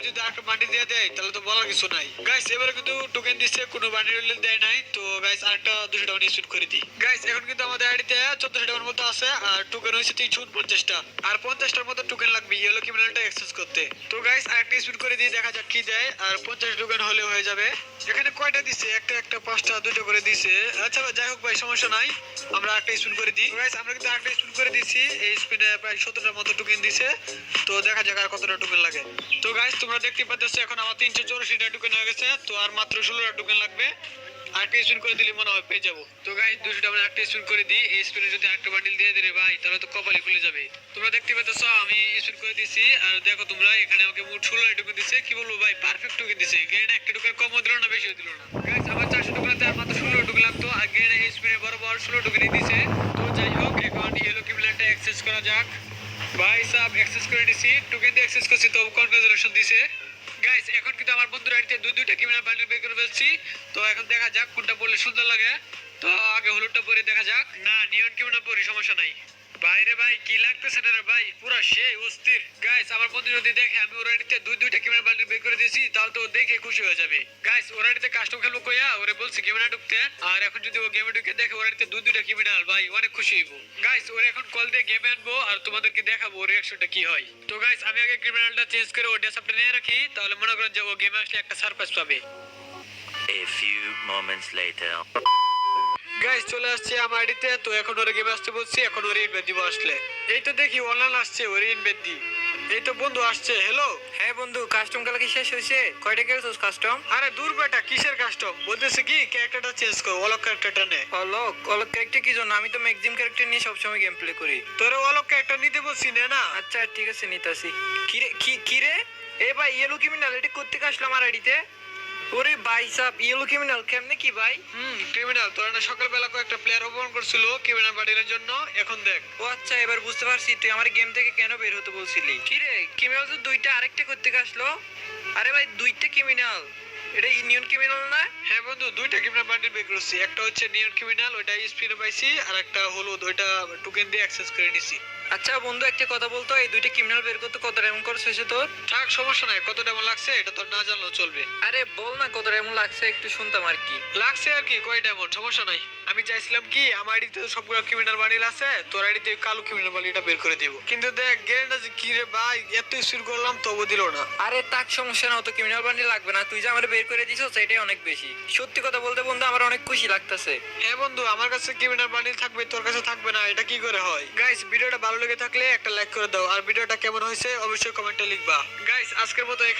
যদি একটা বান্ডিল দিয়ে দেয় তাহলে তো বলার কিছু নাই। গাইস এবারে কিন্তু টোকেন দিচ্ছে, কোনো বান্ডিল দেয় নাই। তো গাইস আরেকটা 200 টাকা স্পিন করে দিই। গাইস এখন কিন্তু আমাদের আইডিতে 1400 টাকার মতো আছে, আর টোকেন হয়েছে 349টা, আর 50টার মতো টোকেন লাগবে ইয়েলো ক্রিমিনালটা এক্সচেঞ্জ করতে। তো গাইস আরেকটা স্পিন করে দিয়ে দেখা যাক কি দেয়, আর 50 টোকেন হলে হয়ে যাবে। এখানে কয়টা দিছে? একটা 5টা 2টা করে দিছে। আচ্ছা যাই হোক ভাই, সমস্যা নাই, আমরা একটা স্পিন করে দিই। গাইস আমরা কিন্তু একটা স্পিন করে দিছি, এই স্পিনে প্রায় 17টার মতো টোকেন দিছে। তো দেখা যাক আর কতটা টোকেন লাগে। তো গাইস তোমরা দেখতে পাচ্ছ এখন আমার 384টা টোকেন হয়ে গেছে, তো আর মাত্র 16টা টোকেন লাগবে। আরেকটা স্পিন করে দিলে মনে হয় পেয়ে যাবো। তো গাইস 200 টাকা একটা স্পিন করে দিই, এই স্পিনে যদি একটা বান্ডিল দিয়ে দিলে ভাই তাহলে তো কপালই খুলে যাবে। তোমরা দেখতে পাচ্ছ আমি স্পিন করে দিছি, আর দেখো তোমরা এখানে আমাকে মোট 16টা টোকেন দিছে। কি বলবো ভাই, পারফেক্ট টোকেন দিছে। গেন একটা টোকেন কমও দিল না, বেশিও দিল না। গাইস আমার 400 টোকেনতে আর মাত্র 16 টোকেন লাগতো, আর গেন এই স্পিনে বরাবর 16 টোকেনই দিছে। তো যাই হোক এখন ইয়েলো কিবলাটা এক্সচেঞ্জ করা যাক। ভাই সাব এক্সেস করে দিছি, টোকেন দিয়ে এক্সেস করছি, তো কনগ্রাচুলেশন দিছে। গাইস এখন কিন্তু আমার বন্ধুর আইডিতে দুইটা ক্রিমিনাল বান্ডিল বের করে ফেলছি। তো এখন দেখা যাক কোনটা পড়লে সুন্দর লাগে। তো আগে হলুদটা পরে দেখা যাক। না নিয়ন ক্রিমিনাল পরি, সমস্যা নাই। বাইরে ভাই কি লাগতেছে না রে ভাই, পুরো সেই অস্থির। গাইস আমার বন্ধু যদি দেখে আমি ওর আইডিতে দুইটা ক্রিমিনাল বান্ডিল বের করে দিয়েছি, তাহলে তো ও দেখে খুশি হয়ে যাবে। গাইস ওর আইডিতে কাস্টম খেলবো কইয়া ওরে বলছি গেমে না ঢুকতে, আর এখন যদি ও গেমে ঢুকে দেখে ওর আইডিতে দুইটা ক্রিমিনাল, ভাই অনেক খুশি হইব। গাইস ওরে এখন কল দিয়ে গেমে আনবো, আর তোমাদেরকে দেখাবো ওর রিঅ্যাকশনটা কি হয়। তো গাইস আমি আগে ক্রিমিনালটা চেঞ্জ করে ওর ড্রেসআপটা নিয়ে রাখি, তাহলে মনে করেন যে ও গেমে আসলে একটা সারপ্রাইজ পাবে। A few moments later. Guys চলে আসছে আমার আইডিতে, তো এখন ওরে গেমে আসতে বলছি, এখন ওরে ইনভাইট দিব আসলে। এই তো দেখি অনলাইন আসছে, ওরে ইনভাইট দি। এই তো বন্ধু আসছে, হ্যালো। হ্যাঁ বন্ধু, কাস্টম খেলা কি শেষ হয়েছে? কয়টা খেলছিস কাস্টম? আরে দূর বেটা, কিসের কাস্টম? বলতেছে কি ক্যারেক্টারটা চেঞ্জ কর, অলক ক্যারেক্টারটা নে। অলক অলক ক্যারেক্টার কি জন্য? আমি তো ম্যাক্সিমাম ক্যারেক্টার নিয়ে সবসময় গেম প্লে করি। তোরে অলক ক্যারেক্টার নিতে বলছি, নে না। আচ্ছা ঠিক আছে, নিতাছি। কিরে এ ভাই, ইয়েলো ক্রিমিনাল এটা করতে আসলাম আমার আইডিতে? ওরে ভাই সাব, ইয়েলো ক্রিমিনাল কেমনে কি ভাই? ক্রিমিনাল তোরা না সকালবেলা কয়েকটা প্লেয়ার অপমান করছিল ক্রিমিনাল বাড়ির জন্য, এখন দেখ। ও আচ্ছা, এবার বুঝতে পারছি তুই আমার গেম থেকে কেন বের হতে বলছিলি। কিরে ক্রিমিনাল তো দুইটা, আরেকটা করতে আসলো। আরে ভাই দুইটা ক্রিমিনাল, এটা ইউনিয়ন ক্রিমিনাল না? হ্যাঁ বন্ধু, দুইটা ক্রিমিনাল বান্ডিল বের করছি। একটা হচ্ছে নিয়ন ক্রিমিনাল, ওইটা স্পিনে পাইছি, আর একটা হলুদ, ওইটা টোকেন দিয়ে অ্যাক্সেস করে নিছি। আচ্ছা বন্ধু একটা কথা বলতো, এই দুইটা ক্রিমিনাল বের করতে কত এমন খরচ হয়েছে তোর? থাক সমস্যা নাই, কত টাকা লাগছে এটা তোর না জানলেও চলবে। আরে বল না কত এমন লাগছে, একটু শুনতাম আর কি। লাগছে আর কি কয় ডায়মন্ড, সমস্যা নাই। আমি চাইছিলাম কি আমার আইডিতে সবগুলো ক্রিমিনাল বান্ডিল আছে, তোর আইডিতে কালো ক্রিমিনাল বান্ডিলটা বের করে দিব, কিন্তু দেখ গেরটা যে কি রে ভাই, এত স্পিড করলাম তবু দিল না। আরে তাক সমস্যা না, অত ক্রিমিনাল বান্ডিল লাগবে না, তুই যে আমার বের করে দিছিস সেটাই অনেক বেশি। সত্যি কথা বলতে বন্ধু আমার অনেক খুশি লাগতেছে। হ্যাঁ বন্ধু, আমার কাছে ক্রিমিনাল বান্ডিল থাকবে, তোর কাছে থাকবে না, এটা কি করে হয়? গাইস ভিডিওটা ভালো লেগে থাকলে একটা লাইক করে দাও, আর ভিডিওটা কেমন হয়েছে অবশ্যই কমেন্টে লিখবা। গাইস আজকের মতো এখানে